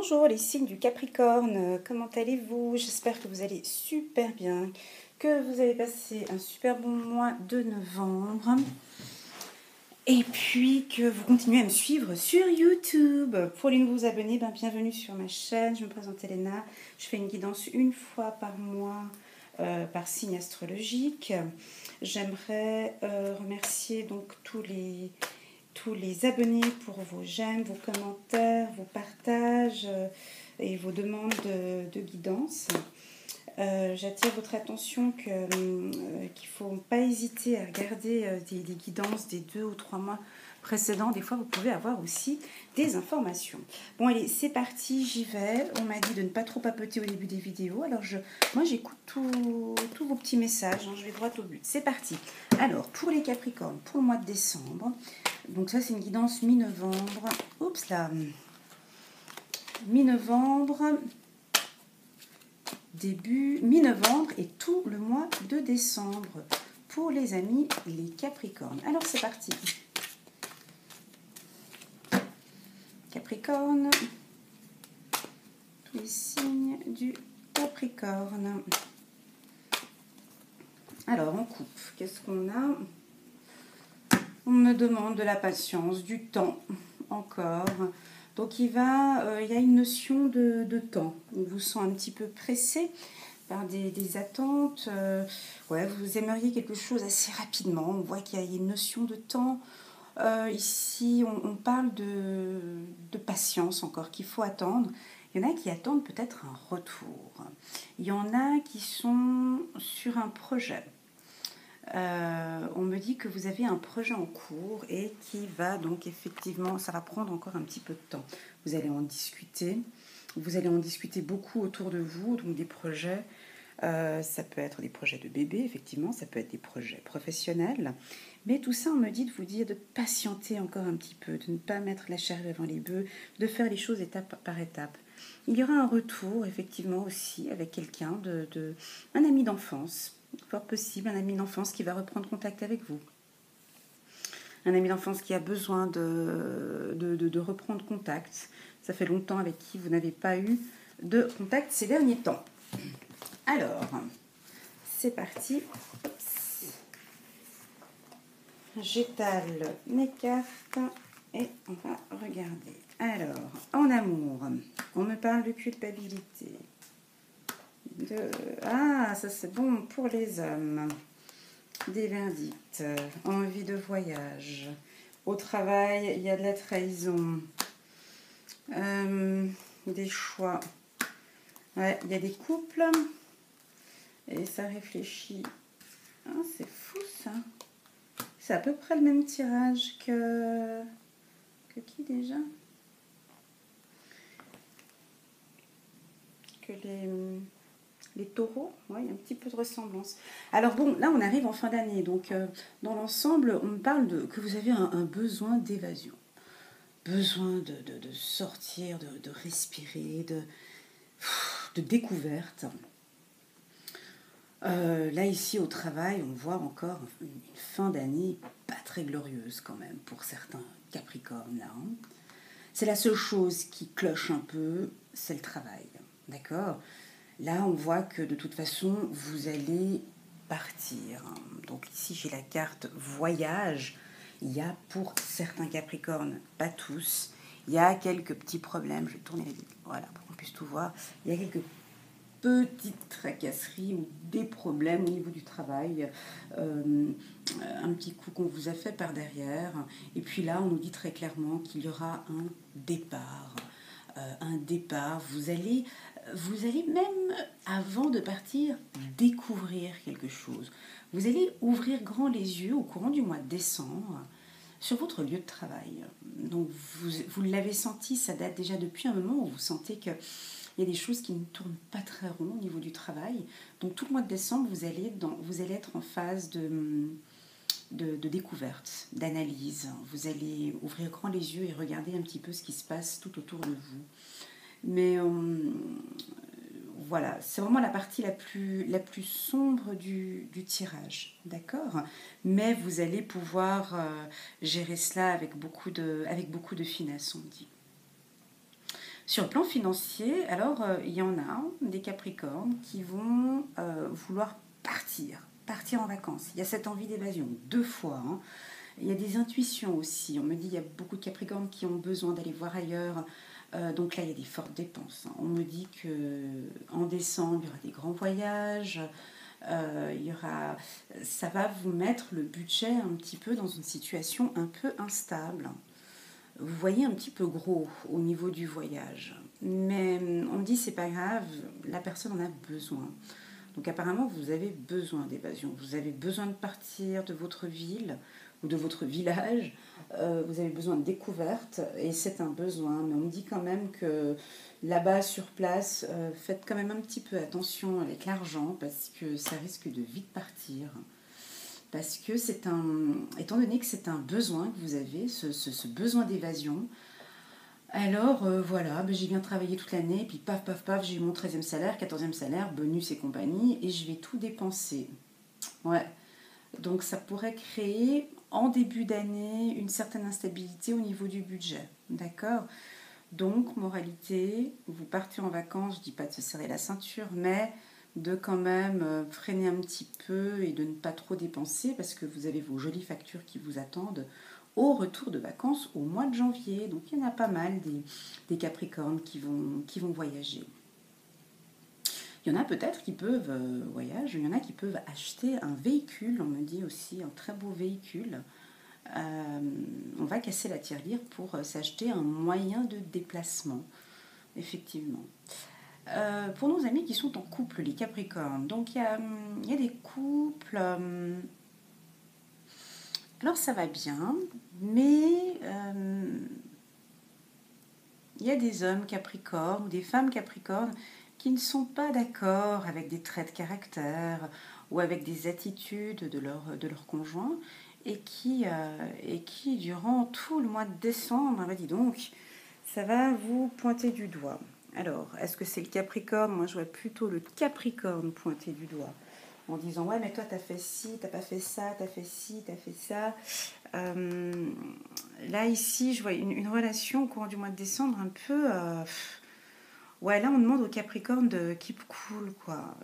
Bonjour les signes du Capricorne, comment allez-vous? J'espère que vous allez super bien, que vous avez passé un super bon mois de novembre et puis que vous continuez à me suivre sur YouTube. Pour les nouveaux abonnés, bienvenue sur ma chaîne, je me présente Elena, je fais une guidance une fois par mois par signe astrologique. J'aimerais remercier donc tous les abonnés pour vos j'aime, vos commentaires, vos partages et vos demandes de guidance. J'attire votre attention qu'il ne faut pas hésiter à regarder des guidances des 2 ou 3 mois précédents. Des fois, vous pouvez avoir aussi des informations. Bon, allez, c'est parti, j'y vais. On m'a dit de ne pas trop papoter au début des vidéos. Alors, moi, j'écoute tous vos petits messages. Je vais droit au but. C'est parti. Alors, pour les Capricornes, pour le mois de décembre, donc ça, c'est une guidance mi-novembre. Oups là. Mi-novembre, début mi-novembre et tout le mois de décembre pour les amis les Capricornes. Alors, c'est parti. Capricorne, tous les signes du Capricorne. Alors, en couple, qu'est-ce qu'on a? On me demande de la patience, du temps, encore. Donc, il y a une notion de temps. On vous sent un petit peu pressé par des attentes. Ouais, vous aimeriez quelque chose assez rapidement. On voit qu'il y a une notion de temps. Ici, on parle de patience encore, qu'il faut attendre. Il y en a qui attendent peut-être un retour. Il y en a qui sont sur un projet. On me dit que vous avez un projet en cours et qui va donc effectivement, ça va prendre encore un petit peu de temps. Vous allez en discuter beaucoup autour de vous, donc des projets. Ça peut être des projets de bébé, effectivement, ça peut être des projets professionnels. Mais tout ça, on me dit de vous dire de patienter encore un petit peu, de ne pas mettre la charrue avant les bœufs, de faire les choses étape par étape. Il y aura un retour, effectivement, aussi avec quelqu'un, un ami d'enfance, fort possible, un ami d'enfance qui va reprendre contact avec vous. Un ami d'enfance qui a besoin de reprendre contact. Ça fait longtemps avec qui vous n'avez pas eu de contact ces derniers temps. Alors, c'est parti. J'étale mes cartes et on va regarder. Alors, en amour, on me parle de culpabilité. Ah, ça c'est bon pour les hommes. Des verdicts, envie de voyage. Au travail, il y a de la trahison. Des choix. Ouais, il y a des couples. Et ça réfléchit. Ah, c'est fou ça. C'est à peu près le même tirage que qui déjà? Que les taureaux. Ouais, il y a un petit peu de ressemblance. Alors bon, là on arrive en fin d'année. Donc dans l'ensemble, on me parle que vous avez un besoin d'évasion. Besoin de sortir, de respirer, de découverte. Là, ici, au travail, on voit encore une fin d'année pas très glorieuse quand même pour certains Capricornes. Là, hein. C'est la seule chose qui cloche un peu, c'est le travail. D'accord? Là, on voit que de toute façon, vous allez partir. Donc ici, j'ai la carte voyage. Il y a pour certains Capricornes, pas tous, il y a quelques petits problèmes. Je vais tourner les vidéos, voilà, pour qu'on puisse tout voir. Il y a quelques petites tracasseries ou des problèmes au niveau du travail, un petit coup qu'on vous a fait par derrière. Et puis là, on nous dit très clairement qu'il y aura un départ. Vous allez même, avant de partir, découvrir quelque chose. Vous allez ouvrir grand les yeux au courant du mois de décembre sur votre lieu de travail. Donc vous l'avez senti, ça date déjà depuis un moment où vous sentez que il y a des choses qui ne tournent pas très rond au niveau du travail. Donc tout le mois de décembre, vous allez être en phase de découverte, d'analyse. Vous allez ouvrir grand les yeux et regarder un petit peu ce qui se passe tout autour de vous. Mais voilà, c'est vraiment la partie la plus sombre du tirage, d'accord? Mais vous allez pouvoir gérer cela avec beaucoup de finesse, on dit. Sur le plan financier, alors il y en a des Capricornes qui vont vouloir partir en vacances. Il y a cette envie d'évasion, deux fois. Hein. Il y a des intuitions aussi. On me dit qu'il y a beaucoup de Capricornes qui ont besoin d'aller voir ailleurs. Donc là, il y a des fortes dépenses. Hein. On me dit qu'en décembre, il y aura des grands voyages. Ça va vous mettre le budget un petit peu dans une situation un peu instable. Vous voyez un petit peu gros au niveau du voyage. Mais on me dit c'est pas grave, la personne en a besoin. Donc apparemment vous avez besoin d'évasion. Vous avez besoin de partir de votre ville ou de votre village. Vous avez besoin de découverte et c'est un besoin. Mais on me dit quand même que là-bas sur place, faites quand même un petit peu attention avec l'argent parce que ça risque de vite partir. Parce que étant donné que c'est un besoin que vous avez, ce besoin d'évasion, alors voilà, j'ai bien travaillé toute l'année, puis paf, paf, paf, j'ai eu mon 13e salaire, 14e salaire, bonus et compagnie, et je vais tout dépenser. Ouais, donc ça pourrait créer en début d'année une certaine instabilité au niveau du budget, d'accord ? Donc, moralité, vous partez en vacances, je ne dis pas de se serrer la ceinture, mais de quand même freiner un petit peu et de ne pas trop dépenser parce que vous avez vos jolies factures qui vous attendent au retour de vacances au mois de janvier. Donc, il y en a pas mal des Capricornes qui vont voyager. Il y en a peut-être qui peuvent voyager, il y en a qui peuvent acheter un véhicule, on me dit aussi un très beau véhicule. On va casser la tirelire pour s'acheter un moyen de déplacement, effectivement. Pour nos amis qui sont en couple, les Capricornes, donc il y a des couples, alors ça va bien, mais il y a des hommes Capricornes ou des femmes Capricornes qui ne sont pas d'accord avec des traits de caractère ou avec des attitudes de leur conjoint et qui, durant tout le mois de décembre, dis donc, ça va vous pointer du doigt. Alors, est-ce que c'est le Capricorne ? Moi, je vois plutôt le Capricorne pointer du doigt en disant « Ouais, mais toi, t'as fait ci, t'as pas fait ça, t'as fait ci, t'as fait ça. » Là, ici, je vois une relation au cours du mois de décembre un peu... Ouais, là, on demande au Capricorne de keep cool, quoi.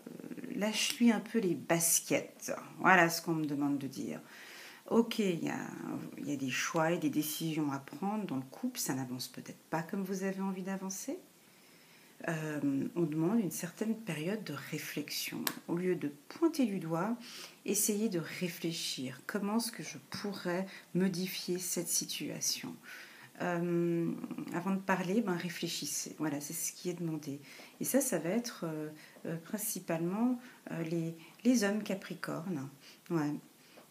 Lâche-lui un peu les baskets. Voilà ce qu'on me demande de dire. Ok, il y a des choix et des décisions à prendre dans le couple. Ça n'avance peut-être pas comme vous avez envie d'avancer. On demande une certaine période de réflexion. Au lieu de pointer du doigt, essayez de réfléchir. Comment est-ce que je pourrais modifier cette situation ? Avant de parler, réfléchissez. Voilà, c'est ce qui est demandé. Et ça va être principalement les hommes capricornes. Ouais.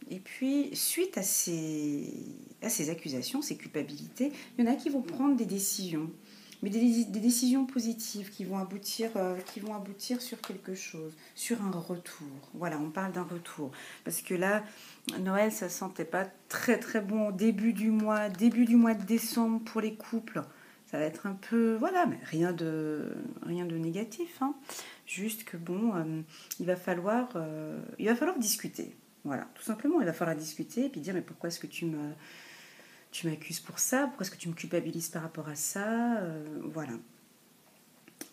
Et puis, suite à ces accusations, ces culpabilités, il y en a qui vont prendre des décisions, mais des décisions positives qui vont aboutir sur quelque chose, sur un retour. Voilà, on parle d'un retour. Parce que là, Noël, ça sentait pas très très bon au début du mois de décembre pour les couples. Ça va être un peu, voilà, mais rien de négatif. Hein. Juste que bon, il va falloir discuter. Voilà, tout simplement, il va falloir discuter et puis dire mais pourquoi est-ce que tu m'accuses pour ça ? Pourquoi est-ce que tu me culpabilises par rapport à ça ? Voilà.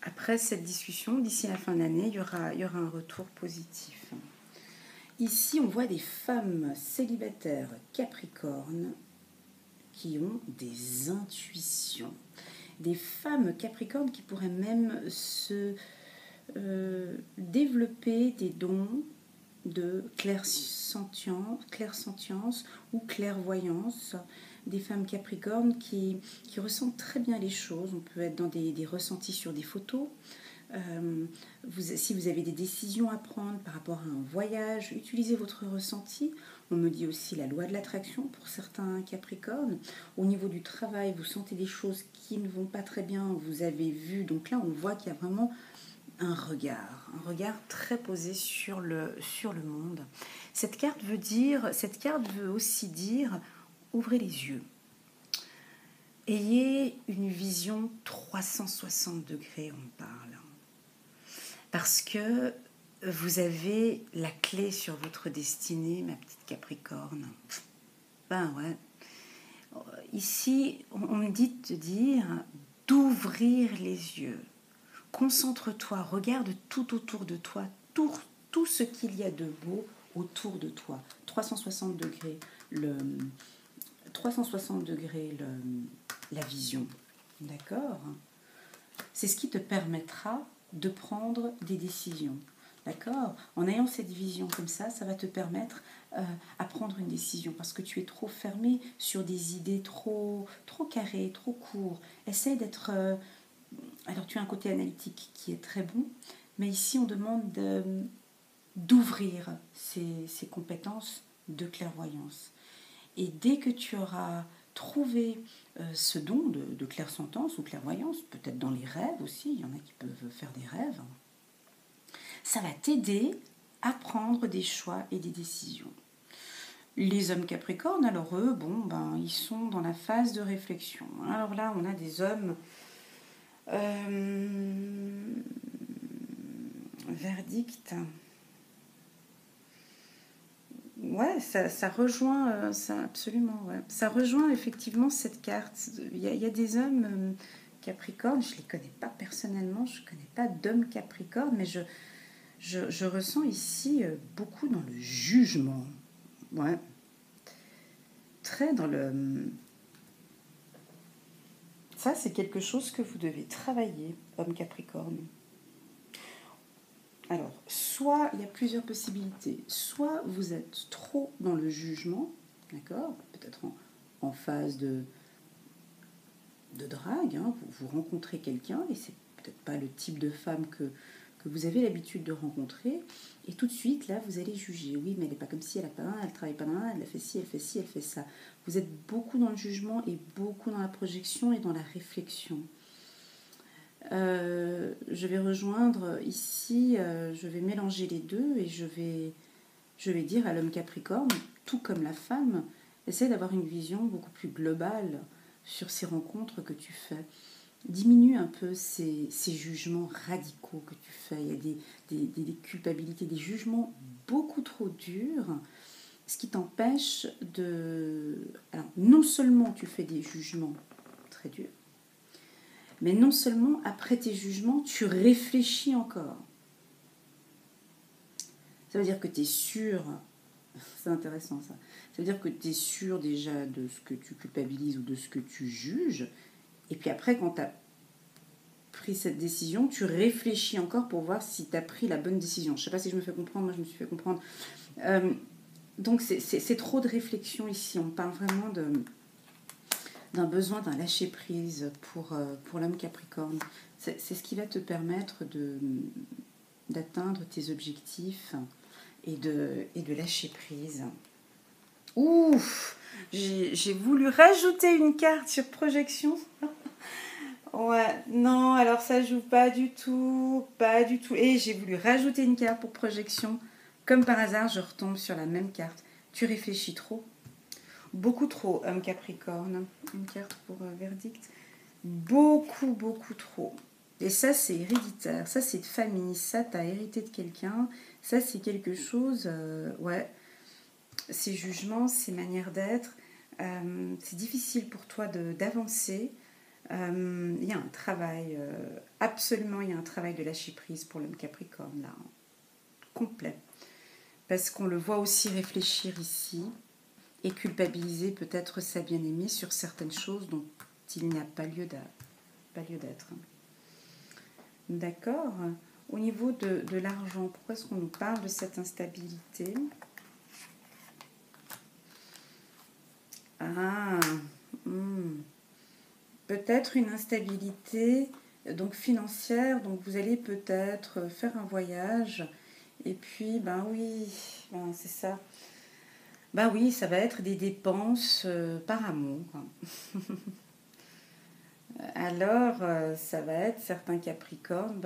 Après cette discussion, d'ici la fin de l'année, il y aura un retour positif. Ici, on voit des femmes célibataires capricornes qui ont des intuitions. Des femmes capricornes qui pourraient même se développer des dons de clairsentience ou clairvoyance, des femmes capricornes qui ressentent très bien les choses. On peut être dans des ressentis sur des photos. Si vous avez des décisions à prendre par rapport à un voyage, utilisez votre ressenti. On me dit aussi la loi de l'attraction pour certains capricornes. Au niveau du travail, vous sentez des choses qui ne vont pas très bien, vous avez vu. Donc là, on voit qu'il y a vraiment un regard très posé sur le monde. Cette carte veut aussi dire ouvrez les yeux. Ayez une vision 360 degrés, on parle. Parce que vous avez la clé sur votre destinée, ma petite Capricorne. Ben ouais. Ici, on me dit de te dire d'ouvrir les yeux. Concentre-toi, regarde tout autour de toi, tout ce qu'il y a de beau autour de toi. 360 degrés, 360 degrés la vision. D'accord? C'est ce qui te permettra de prendre des décisions. D'accord? En ayant cette vision comme ça va te permettre à prendre une décision parce que tu es trop fermé sur des idées trop carrées, trop courtes. Essaye d'être... alors tu as un côté analytique qui est très bon, mais ici on demande d'ouvrir ces compétences de clairvoyance. Et dès que tu auras trouvé ce don de clairsentence ou clairvoyance, peut-être dans les rêves aussi, il y en a qui peuvent faire des rêves, ça va t'aider à prendre des choix et des décisions. Les hommes capricornes, alors eux, ils sont dans la phase de réflexion. Alors là, on a des hommes verdict. Ouais, ça rejoint, ça absolument, ouais. Ça rejoint effectivement cette carte. Il y a des hommes capricornes, je ne les connais pas personnellement, je ne connais pas d'hommes capricornes, mais je ressens ici beaucoup dans le jugement. Ouais. Très dans le... Ça, c'est quelque chose que vous devez travailler, homme capricorne. Alors, soit il y a plusieurs possibilités. Soit vous êtes trop dans le jugement, d'accord, peut-être en phase de drague, hein, vous rencontrez quelqu'un et c'est peut-être pas le type de femme que vous avez l'habitude de rencontrer, et tout de suite, là, vous allez juger. Oui, mais elle n'est pas comme ci, elle n'a pas un, elle travaille pas là, elle a fait ci, elle fait ci, elle fait ça. Vous êtes beaucoup dans le jugement et beaucoup dans la projection et dans la réflexion. Je vais rejoindre ici, je vais mélanger les deux et je vais dire à l'homme capricorne, tout comme la femme, essaie d'avoir une vision beaucoup plus globale sur ces rencontres que tu fais. Diminue un peu ces jugements radicaux que tu fais. Il y a des culpabilités, des jugements beaucoup trop durs, ce qui t'empêche de... Alors, non seulement tu fais des jugements très durs, mais non seulement après tes jugements, tu réfléchis encore. Ça veut dire que tu es sûr, c'est intéressant ça, ça veut dire que tu es sûr déjà de ce que tu culpabilises ou de ce que tu juges, et puis après quand tu as pris cette décision, tu réfléchis encore pour voir si tu as pris la bonne décision. Je ne sais pas si je me fais comprendre, moi je me suis fait comprendre. Donc c'est trop de réflexion ici, on parle vraiment d'un besoin d'un lâcher-prise pour l'homme capricorne. C'est ce qui va te permettre d'atteindre tes objectifs et de lâcher prise. Ouf, j'ai voulu rajouter une carte sur projection. Ouais, non, alors ça joue pas du tout. Et j'ai voulu rajouter une carte pour projection. Comme par hasard, je retombe sur la même carte. Tu réfléchis trop. Beaucoup trop, homme capricorne. Une carte pour verdict. Beaucoup trop. Et ça, c'est héréditaire. Ça, c'est de famille. Ça, t'as hérité de quelqu'un. Ça, c'est quelque chose... ouais. Ces jugements, ces manières d'être. C'est difficile pour toi d'avancer. Il y a un travail, absolument, il y a un travail de lâcher prise pour l'homme capricorne, là, complet. Parce qu'on le voit aussi réfléchir ici et culpabiliser peut-être sa bien-aimée sur certaines choses dont il n'y a pas lieu d'être. D'accord. Au niveau de l'argent, pourquoi est-ce qu'on nous parle de cette instabilité? Peut-être une instabilité donc financière, donc vous allez peut-être faire un voyage et puis c'est ça. Oui, ça va être des dépenses par amour. Alors ça va être certains capricornes,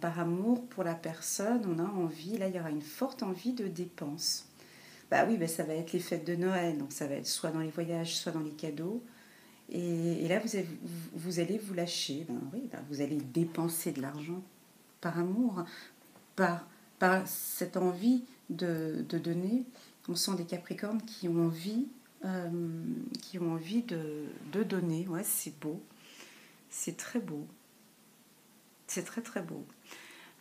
par amour pour la personne, on a envie, là il y aura une forte envie de dépenses. Ça va être les fêtes de Noël, donc ça va être soit dans les voyages, soit dans les cadeaux. Et là, vous allez vous lâcher. Vous allez dépenser de l'argent par amour, par cette envie de donner. On sent des Capricornes qui ont envie de donner. Ouais, c'est beau. C'est très beau. C'est très très beau.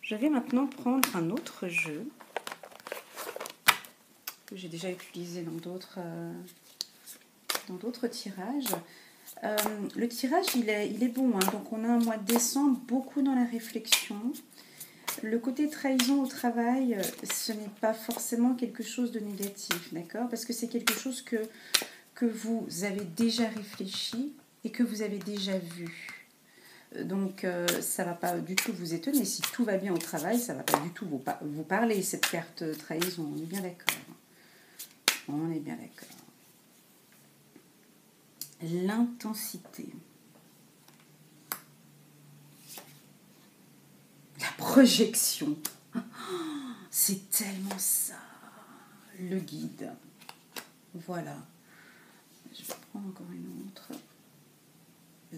Je vais maintenant prendre un autre jeu que j'ai déjà utilisé dans d'autres tirages. Le tirage, il est bon. Hein. Donc, on a un mois de décembre, beaucoup dans la réflexion. Le côté trahison au travail, ce n'est pas forcément quelque chose de négatif, d'accord? Parce que c'est quelque chose que vous avez déjà réfléchi et que vous avez déjà vu. Donc, ça ne va pas du tout vous étonner. Si tout va bien au travail, ça ne va pas du tout vous parler, cette carte trahison. On est bien d'accord. On est bien d'accord. L'intensité. La projection. C'est tellement ça. Le guide. Voilà. Je vais prendre encore une autre.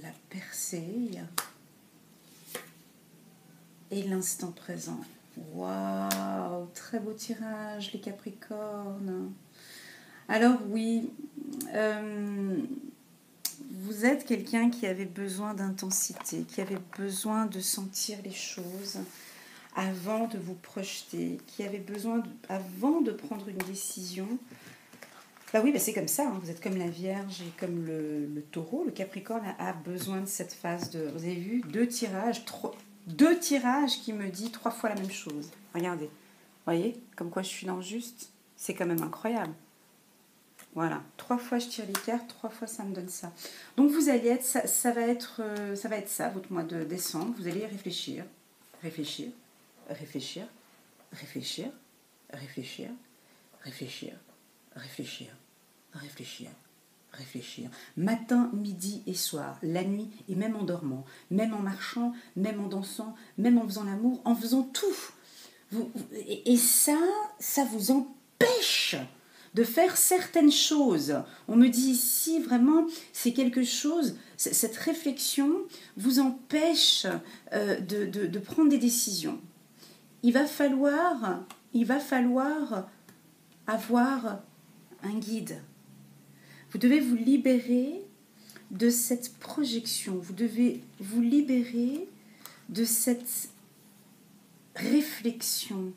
La percée. Et l'instant présent. Waouh, très beau tirage, les Capricornes. Alors oui, vous êtes quelqu'un qui avait besoin d'intensité, qui avait besoin de sentir les choses avant de vous projeter, qui avait besoin, avant de prendre une décision. Bah oui, bah c'est comme ça, hein. Vous êtes comme la Vierge et comme le Taureau. Le Capricorne a besoin de cette phase de... Vous avez vu, deux tirages qui me dit 3 fois la même chose. Regardez, voyez, comme quoi je suis dans le juste. C'est quand même incroyable. Voilà, 3 fois je tire les cartes, 3 fois ça me donne ça. Donc vous allez être, ça va être ça, votre mois de décembre. Vous allez réfléchir, réfléchir, réfléchir, réfléchir, réfléchir, réfléchir, réfléchir, réfléchir, réfléchir. Matin, midi et soir, la nuit et même en dormant, même en marchant, même en dansant, même en faisant l'amour, en faisant tout. Et ça vous empêche de faire certaines choses. On me dit ici, vraiment, c'est quelque chose, cette réflexion vous empêche de prendre des décisions. Il va falloir avoir un guide. Vous devez vous libérer de cette projection. Vous devez vous libérer de cette réflexion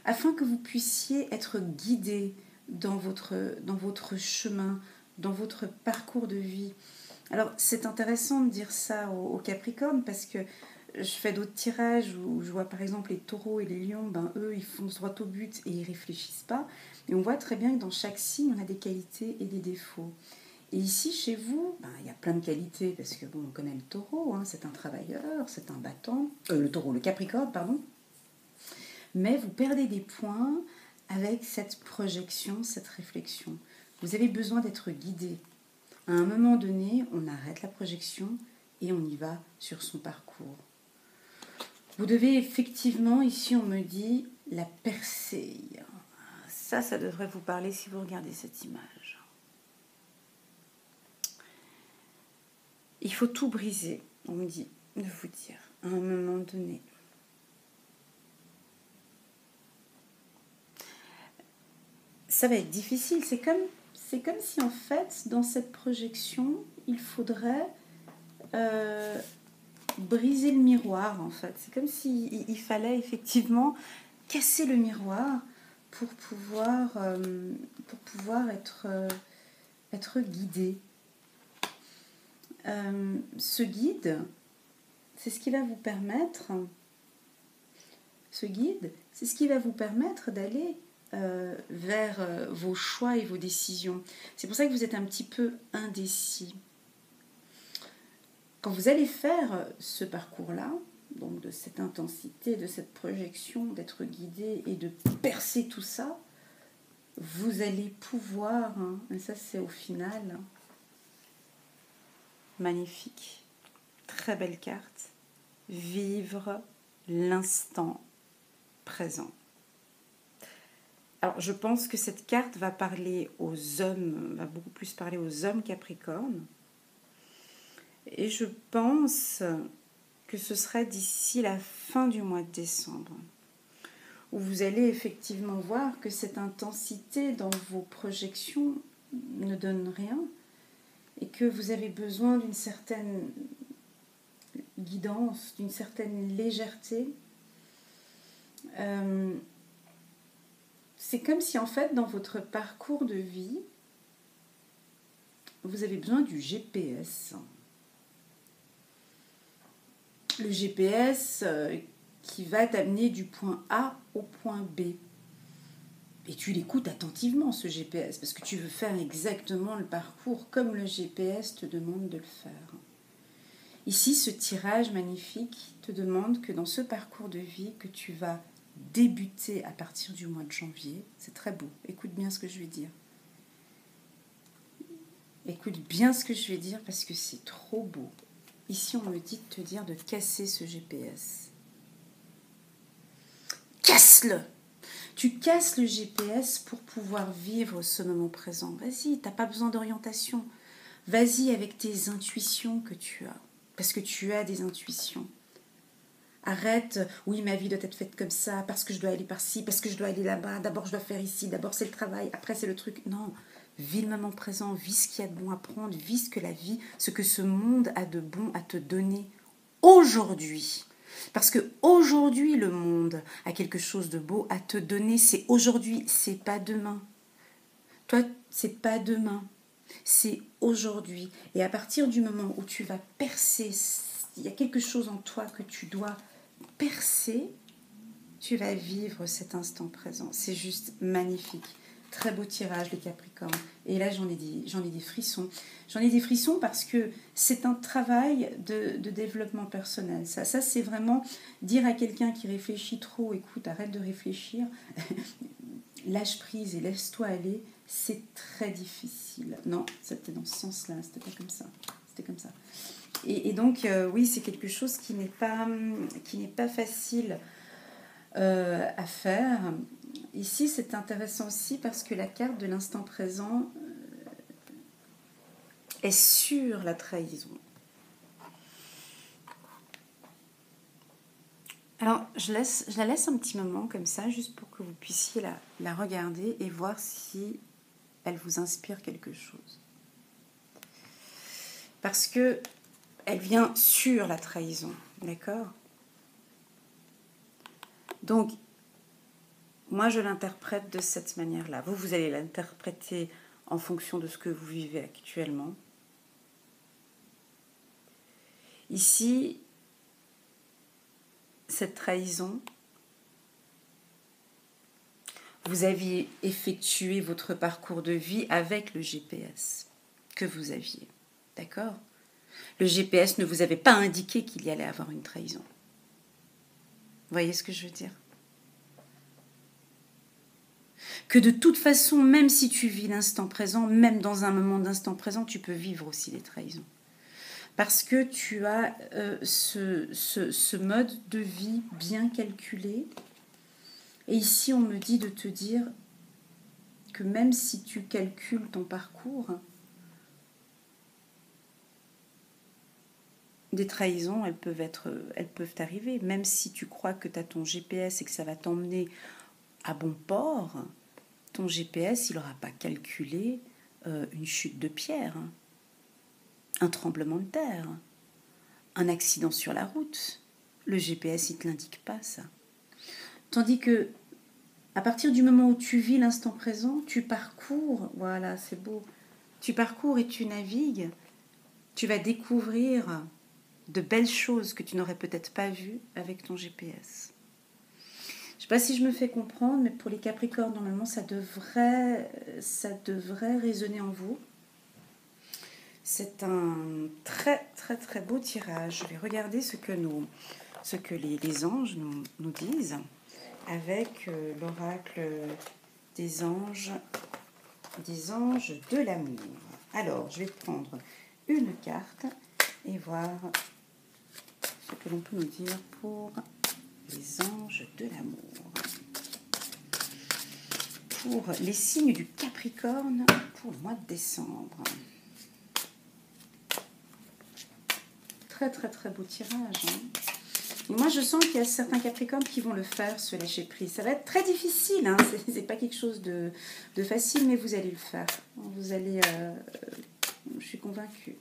afin que vous puissiez être guidé dans votre chemin, dans votre parcours de vie. Alors, c'est intéressant de dire ça aux Capricornes parce que je fais d'autres tirages où je vois par exemple les taureaux et les lions, ben, eux, ils foncent droit au but et ils ne réfléchissent pas. Et on voit très bien que dans chaque signe, on a des qualités et des défauts. Et ici, chez vous, ben, il y a plein de qualités parce que, bon, on connaît le taureau, hein, c'est un travailleur, c'est un battant. Le Capricorne, pardon. Mais vous perdez des points avec cette projection, cette réflexion. Vous avez besoin d'être guidé. À un moment donné, on arrête la projection et on y va sur son parcours. Vous devez effectivement, ici on me dit, la percée. Ça devrait vous parler si vous regardez cette image. Il faut tout briser, on me dit, de vous dire, à un moment donné. Ça va être difficile, c'est comme si en fait, dans cette projection, il faudrait briser le miroir en fait. C'est comme s'il fallait effectivement casser le miroir pour pouvoir être guidé. Ce guide, c'est ce qui va vous permettre. Ce guide, c'est ce qui va vous permettre d'aller vers vos choix et vos décisions. C'est pour ça que vous êtes un petit peu indécis. Quand vous allez faire ce parcours-là, donc de cette intensité, de cette projection, d'être guidé et de percer tout ça, vous allez pouvoir, hein, et ça c'est au final, magnifique, très belle carte, vivre l'instant présent. Alors je pense que cette carte va parler aux hommes, va beaucoup plus parler aux hommes Capricornes. Et je pense que ce sera d'ici la fin du mois de décembre, où vous allez effectivement voir que cette intensité dans vos projections ne donne rien et que vous avez besoin d'une certaine guidance, d'une certaine légèreté. C'est comme si en fait dans votre parcours de vie, vous avez besoin du GPS. Le GPS qui va t'amener du point A au point B. Et tu l'écoutes attentivement, ce GPS, parce que tu veux faire exactement le parcours comme le GPS te demande de le faire. Ici, ce tirage magnifique te demande que dans ce parcours de vie que tu vas débuter à partir du mois de janvier, c'est très beau, écoute bien ce que je vais dire. Écoute bien ce que je vais dire parce que c'est trop beau. Ici, on me dit de te dire de casser ce GPS. Casse-le! Tu casses le GPS pour pouvoir vivre ce moment présent. Vas-y, tu n'as pas besoin d'orientation. Vas-y avec tes intuitions que tu as. Parce que tu as des intuitions. Arrête, oui, ma vie doit être faite comme ça, parce que je dois aller par-ci, parce que je dois aller là-bas. D'abord, je dois faire ici, d'abord, c'est le travail, après, c'est le truc. Non, vis le moment présent, vis ce qu'il y a de bon à prendre, vis ce que la vie, ce que ce monde a de bon à te donner aujourd'hui. Parce que aujourd'hui, le monde a quelque chose de beau à te donner. C'est aujourd'hui, c'est pas demain. Toi, c'est pas demain. C'est aujourd'hui. Et à partir du moment où tu vas percer, il y a quelque chose en toi que tu dois percer, tu vas vivre cet instant présent. C'est juste magnifique. Très beau tirage, les Capricornes. Et là, j'en ai des frissons. J'en ai des frissons parce que c'est un travail de développement personnel. Ça c'est vraiment dire à quelqu'un qui réfléchit trop, écoute, arrête de réfléchir, lâche prise et laisse-toi aller. C'est très difficile. Non, c'était dans ce sens-là, c'était pas comme ça. C'était comme ça. Et donc, oui, c'est quelque chose qui n'est pas facile à faire. Ici, c'est intéressant aussi parce que la carte de l'instant présent est sur la trahison. Alors, je la laisse un petit moment comme ça, juste pour que vous puissiez la regarder et voir si elle vous inspire quelque chose. Parce que elle vient sur la trahison, d'accord ? Donc, moi, je l'interprète de cette manière-là. Vous allez l'interpréter en fonction de ce que vous vivez actuellement. Ici, cette trahison, vous aviez effectué votre parcours de vie avec le GPS que vous aviez. D'accord ? Le GPS ne vous avait pas indiqué qu'il y allait avoir une trahison. Vous voyez ce que je veux dire ? Que de toute façon, même si tu vis l'instant présent, même dans un moment d'instant présent, tu peux vivre aussi les trahisons. Parce que tu as ce mode de vie bien calculé. Et ici, on me dit de te dire que même si tu calcules ton parcours, des trahisons, elles peuvent arriver. Même si tu crois que tu as ton GPS et que ça va t'emmener à bon port, ton GPS, il n'aura pas calculé une chute de pierre, un tremblement de terre, un accident sur la route. Le GPS, il ne te l'indique pas, ça. Tandis que, à partir du moment où tu vis l'instant présent, tu parcours, voilà, c'est beau, tu parcours et tu navigues, tu vas découvrir de belles choses que tu n'aurais peut-être pas vues avec ton GPS. Je ne sais pas si je me fais comprendre, mais pour les Capricornes, normalement, ça devrait résonner en vous. C'est un très, très, très beau tirage. Je vais regarder ce que les anges nous disent avec l'oracle des anges de l'amour. Alors, je vais prendre une carte et voir ce que l'on peut nous dire pour les anges de l'amour. Pour les signes du Capricorne pour le mois de décembre. Très très très beau tirage. Et moi je sens qu'il y a certains Capricornes qui vont le faire, se lâcher prise. Ça va être très difficile, hein. C'est pas quelque chose de facile, mais vous allez le faire. Vous allez, je suis convaincue.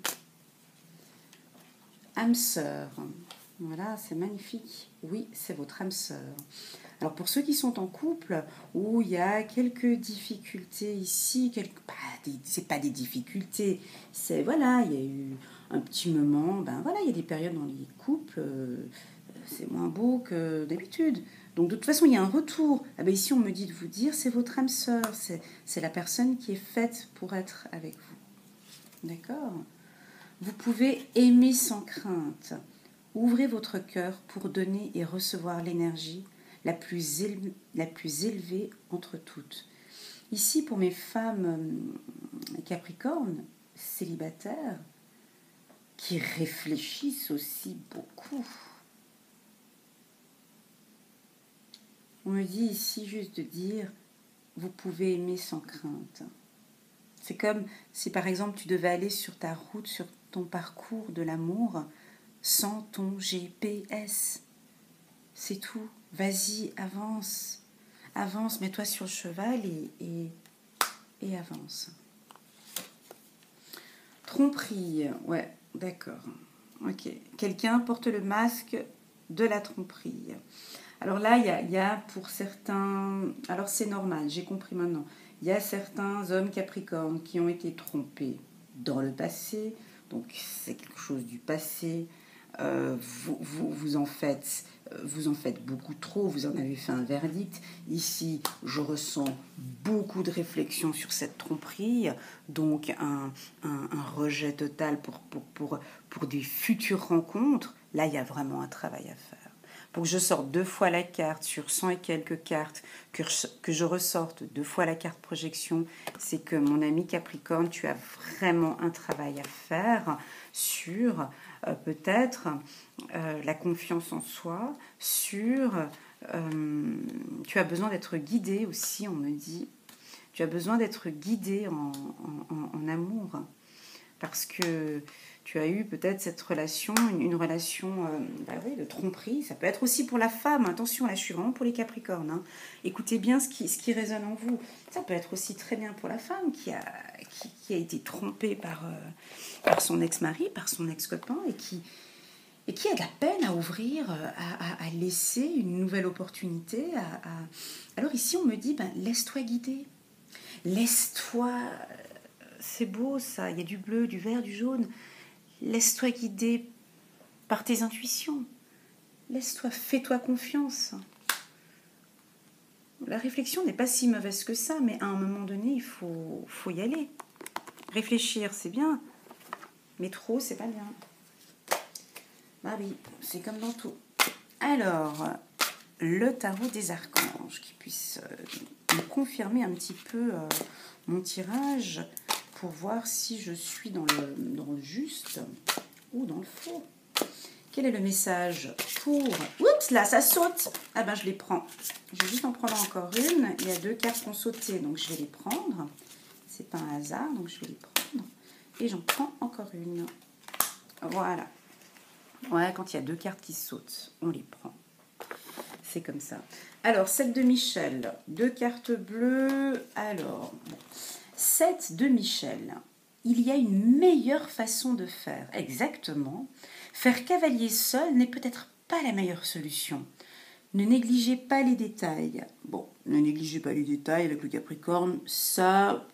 âme sœur. Voilà, c'est magnifique. Oui, c'est votre âme sœur. Alors pour ceux qui sont en couple, où il y a quelques difficultés ici, c'est pas des difficultés, c'est voilà, il y a eu un petit moment, ben voilà, il y a des périodes dans les couples, c'est moins beau que d'habitude. Donc de toute façon, il y a un retour. Ah ben ici, on me dit de vous dire, c'est votre âme sœur, c'est la personne qui est faite pour être avec vous. D'accord ? Vous pouvez aimer sans crainte. Ouvrez votre cœur pour donner et recevoir l'énergie la plus élevée entre toutes. Ici, pour mes femmes capricornes, célibataires, qui réfléchissent aussi beaucoup, on me dit ici juste de dire, vous pouvez aimer sans crainte. C'est comme si par exemple tu devais aller sur ta route, sur ton parcours de l'amour, sans ton GPS. C'est tout. Vas-y, avance. Avance, mets-toi sur le cheval et avance. Tromperie. Ouais, d'accord. Ok. Quelqu'un porte le masque de la tromperie. Alors là, il y a pour certains... Alors c'est normal, j'ai compris maintenant. Il y a certains hommes capricornes qui ont été trompés dans le passé. Donc c'est quelque chose du passé. Vous en faites beaucoup trop, vous en avez fait un verdict. Ici, je ressens beaucoup de réflexion sur cette tromperie, donc un rejet total pour des futures rencontres. Là, il y a vraiment un travail à faire. Pour que je sorte 2 fois la carte sur 100 et quelques cartes, que je ressorte 2 fois la carte projection, c'est que mon ami Capricorne, tu as vraiment un travail à faire sur peut-être la confiance en soi, sur tu as besoin d'être guidé aussi, on me dit. Tu as besoin d'être guidé en amour parce que tu as eu peut-être cette relation, une relation de tromperie. Ça peut être aussi pour la femme. Attention, là, je suis vraiment pour les Capricornes. Hein. Écoutez bien ce qui résonne en vous. Ça peut être aussi très bien pour la femme qui a été trompée par son ex-mari, par son ex-copain et qui a de la peine à ouvrir, à laisser une nouvelle opportunité. Alors ici, on me dit, laisse-toi guider. Laisse-toi... C'est beau ça, il y a du bleu, du vert, du jaune. Laisse-toi guider par tes intuitions. Fais-toi confiance. La réflexion n'est pas si mauvaise que ça, mais à un moment donné, il faut y aller. Réfléchir, c'est bien, mais trop, c'est pas bien. Bah oui, c'est comme dans tout. Alors, le tarot des archanges, qui puisse me confirmer un petit peu mon tirage pour voir si je suis dans le juste ou dans le faux. Quel est le message pour... Oups, là, ça saute. Ah ben, je les prends. Je vais juste en prendre encore une. Il y a 2 cartes qui ont sauté, donc je vais les prendre. C'est pas un hasard, donc je vais les prendre. Et j'en prends encore une. Voilà. Ouais, quand il y a 2 cartes qui sautent, on les prend. C'est comme ça. Alors, 7 de Michel. 2 cartes bleues. Alors, 7 de Michel. Il y a une meilleure façon de faire. Exactement. Faire cavalier seul n'est peut-être pas la meilleure solution. Ne négligez pas les détails. Bon, ne négligez pas les détails avec le Capricorne. Ça,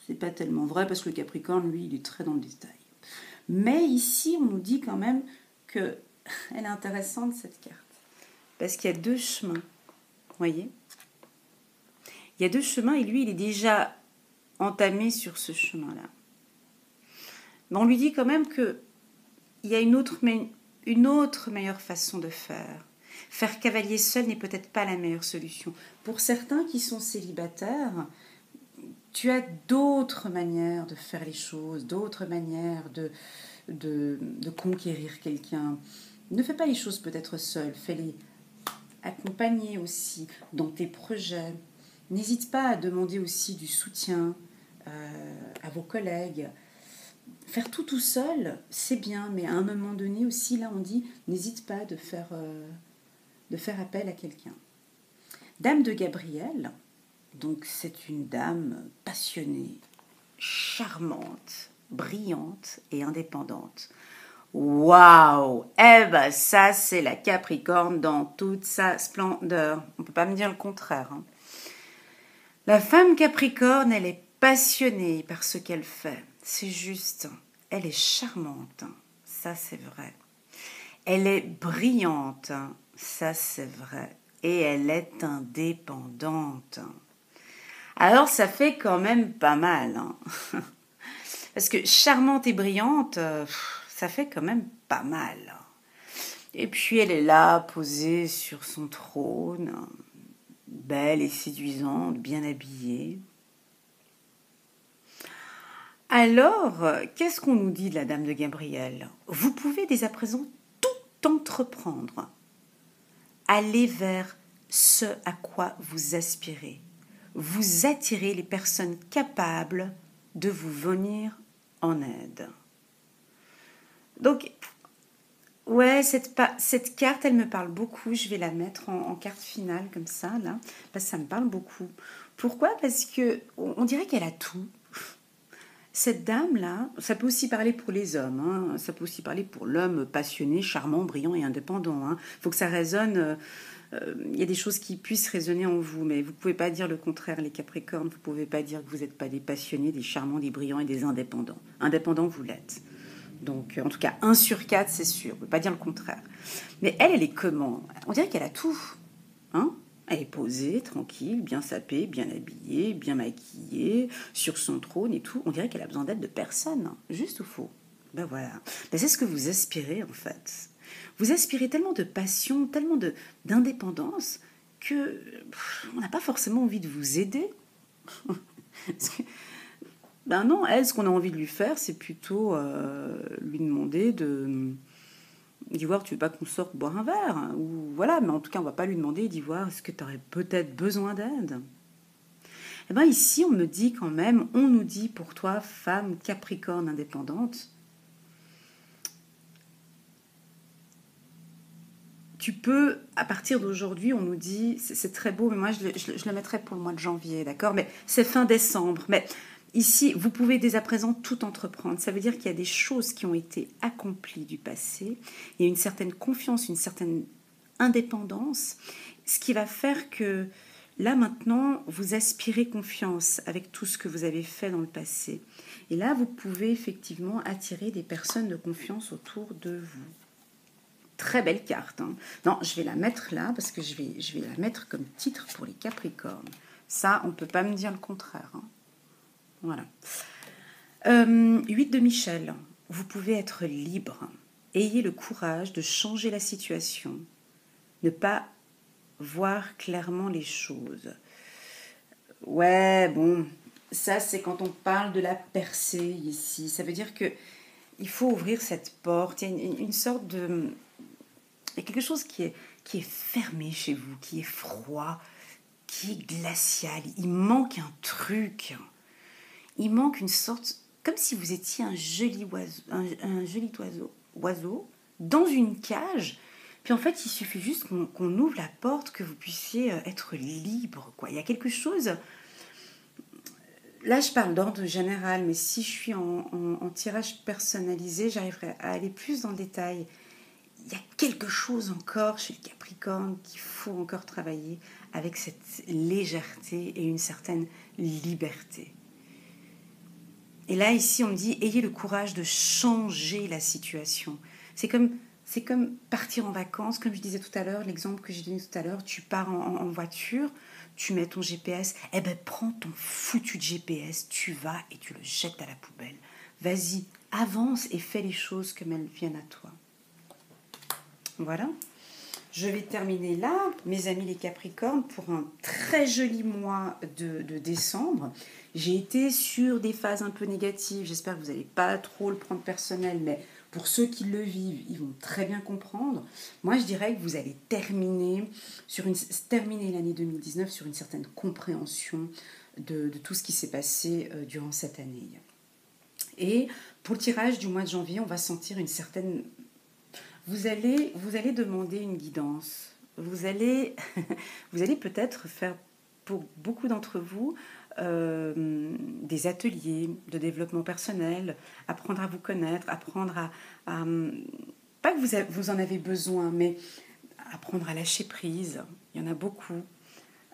c'est pas tellement vrai parce que le Capricorne, lui, il est très dans le détail. Mais ici, on nous dit quand même qu'elle est intéressante, cette carte. Parce qu'il y a 2 chemins. Vous voyez ? Il y a 2 chemins et lui, il est déjà entamé sur ce chemin-là. Mais on lui dit quand même qu'il y a une autre meilleure façon de faire. Faire cavalier seul n'est peut-être pas la meilleure solution. Pour certains qui sont célibataires, tu as d'autres manières de faire les choses, d'autres manières de conquérir quelqu'un. Ne fais pas les choses peut-être seul, fais-les accompagner aussi dans tes projets. N'hésite pas à demander aussi du soutien à vos collègues. Faire tout seul, c'est bien, mais à un moment donné aussi, là on dit, n'hésite pas de faire appel à quelqu'un. Dame de Gabriel, donc c'est une dame passionnée, charmante, brillante et indépendante. Waouh! Eh ben ça, c'est la Capricorne dans toute sa splendeur. On ne peut pas me dire le contraire, hein. La femme Capricorne, elle est passionnée par ce qu'elle fait. C'est juste. Elle est charmante. Ça, c'est vrai. Elle est brillante. Ça, c'est vrai. Et elle est indépendante. Alors, ça fait quand même pas mal, hein. Parce que charmante et brillante, ça fait quand même pas mal. Et puis, elle est là, posée sur son trône, belle et séduisante, bien habillée. Alors, qu'est-ce qu'on nous dit de la Dame de Gabriel? Vous pouvez dès à présent tout entreprendre. Aller vers ce à quoi vous aspirez. Vous attirez les personnes capables de vous venir en aide. Donc, ouais, cette carte, elle me parle beaucoup. Je vais la mettre en carte finale comme ça, là, parce que ça me parle beaucoup. Pourquoi? Parce que on dirait qu'elle a tout. Cette dame-là, ça peut aussi parler pour les hommes, hein. Ça peut aussi parler pour l'homme passionné, charmant, brillant et indépendant, hein. Faut que ça résonne. Il y a des choses qui puissent résonner en vous, mais vous ne pouvez pas dire le contraire, les Capricornes. Vous ne pouvez pas dire que vous n'êtes pas des passionnés, des charmants, des brillants et des indépendants. Indépendants, vous l'êtes. Donc, en tout cas, 1 sur 4, c'est sûr. On ne peut pas dire le contraire. Mais elle est comment? On dirait qu'elle a tout, hein. Elle est posée, tranquille, bien sapée, bien habillée, bien maquillée, sur son trône et tout. On dirait qu'elle a besoin d'aide de personne. Juste ou faux? Ben voilà. Ben c'est ce que vous aspirez, en fait. Vous aspirez tellement de passion, tellement d'indépendance, que on n'a pas forcément envie de vous aider. Ben non, elle, ce qu'on a envie de lui faire, c'est plutôt lui demander d'Ivoire, tu veux pas qu'on sorte boire un verre, hein, ou voilà, mais en tout cas, on va pas lui demander d'Ivoire, est-ce que tu aurais peut-être besoin d'aide? Eh bien, ici, on me dit quand même, on nous dit pour toi, femme Capricorne indépendante, tu peux, à partir d'aujourd'hui, on nous dit, c'est très beau, mais moi, je le mettrais pour le mois de janvier, d'accord? Mais c'est fin décembre, mais ici, vous pouvez dès à présent tout entreprendre. Ça veut dire qu'il y a des choses qui ont été accomplies du passé. Il y a une certaine confiance, une certaine indépendance, ce qui va faire que là, maintenant, vous aspirez confiance avec tout ce que vous avez fait dans le passé. Et là, vous pouvez effectivement attirer des personnes de confiance autour de vous. Très belle carte, hein. Non, je vais la mettre là parce que je vais la mettre comme titre pour les Capricornes. Ça, on ne peut pas me dire le contraire, hein. Voilà. 8 de Michel. Vous pouvez être libre. Ayez le courage de changer la situation. Ne pas voir clairement les choses. Ouais, bon, ça c'est quand on parle de la percée ici. Ça veut dire que il faut ouvrir cette porte. Il y a une sorte de... Il y a quelque chose qui est fermé chez vous, qui est froid, qui est glacial. Il manque un truc. Il manque une sorte... Comme si vous étiez un joli oiseau, un joli oiseau dans une cage. Puis en fait, il suffit juste qu'on ouvre la porte, que vous puissiez être libre, quoi. Il y a quelque chose... Là, je parle d'ordre général, mais si je suis en tirage personnalisé, j'arriverai à aller plus dans le détail. Il y a quelque chose encore chez le Capricorne qu'il faut encore travailler avec cette légèreté et une certaine liberté. Et là, ici, on me dit, ayez le courage de changer la situation. C'est comme partir en vacances, comme je disais tout à l'heure, l'exemple que j'ai donné tout à l'heure, tu pars en voiture, tu mets ton GPS, eh ben prends ton foutu GPS, tu vas et tu le jettes à la poubelle. Vas-y, avance et fais les choses comme elles viennent à toi. Voilà. Je vais terminer là, mes amis les Capricornes, pour un très joli mois de décembre. J'ai été sur des phases un peu négatives. J'espère que vous n'allez pas trop le prendre personnel, mais pour ceux qui le vivent, ils vont très bien comprendre. Moi, je dirais que vous allez terminer l'année 2019 sur une certaine compréhension de tout ce qui s'est passé durant cette année. Et pour le tirage du mois de janvier, on va sentir une certaine... Vous allez demander une guidance. Vous allez peut-être faire, pour beaucoup d'entre vous, des ateliers de développement personnel, apprendre à vous connaître, apprendre à pas que vous en avez besoin, mais apprendre à lâcher prise. Il y en a beaucoup.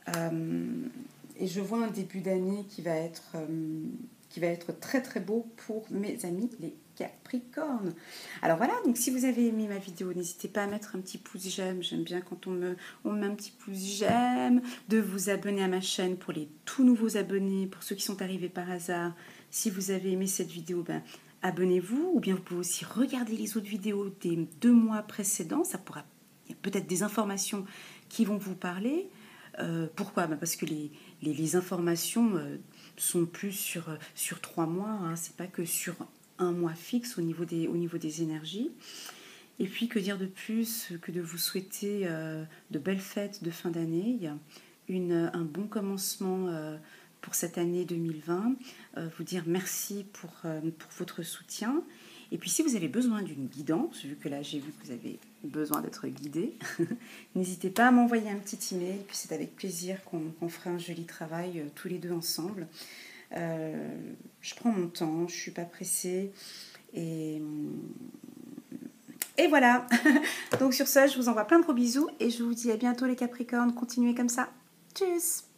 Et je vois un début d'année qui va être très très beau pour mes amis les Capricornes. Alors voilà, donc si vous avez aimé ma vidéo, n'hésitez pas à mettre un petit pouce j'aime. J'aime bien quand on met un petit pouce j'aime, de vous abonner à ma chaîne pour les tout nouveaux abonnés, pour ceux qui sont arrivés par hasard. Si vous avez aimé cette vidéo, abonnez-vous, ou bien vous pouvez aussi regarder les autres vidéos des 2 mois précédents. Il y a peut-être des informations qui vont vous parler. Pourquoi ? Parce que les informations sont plus sur 3 mois, hein. C'est pas que sur un mois fixe au niveau des énergies. Et puis, que dire de plus que de vous souhaiter de belles fêtes de fin d'année, un bon commencement pour cette année 2020, vous dire merci pour votre soutien. Et puis si vous avez besoin d'une guidance, vu que là j'ai vu que vous avez besoin d'être guidé, n'hésitez pas à m'envoyer un petit email, puis c'est avec plaisir qu'on fera un joli travail tous les deux ensemble. Je prends mon temps, je ne suis pas pressée. Et voilà. Donc sur ça, je vous envoie plein de gros bisous et je vous dis à bientôt les Capricornes. Continuez comme ça. Tchuss!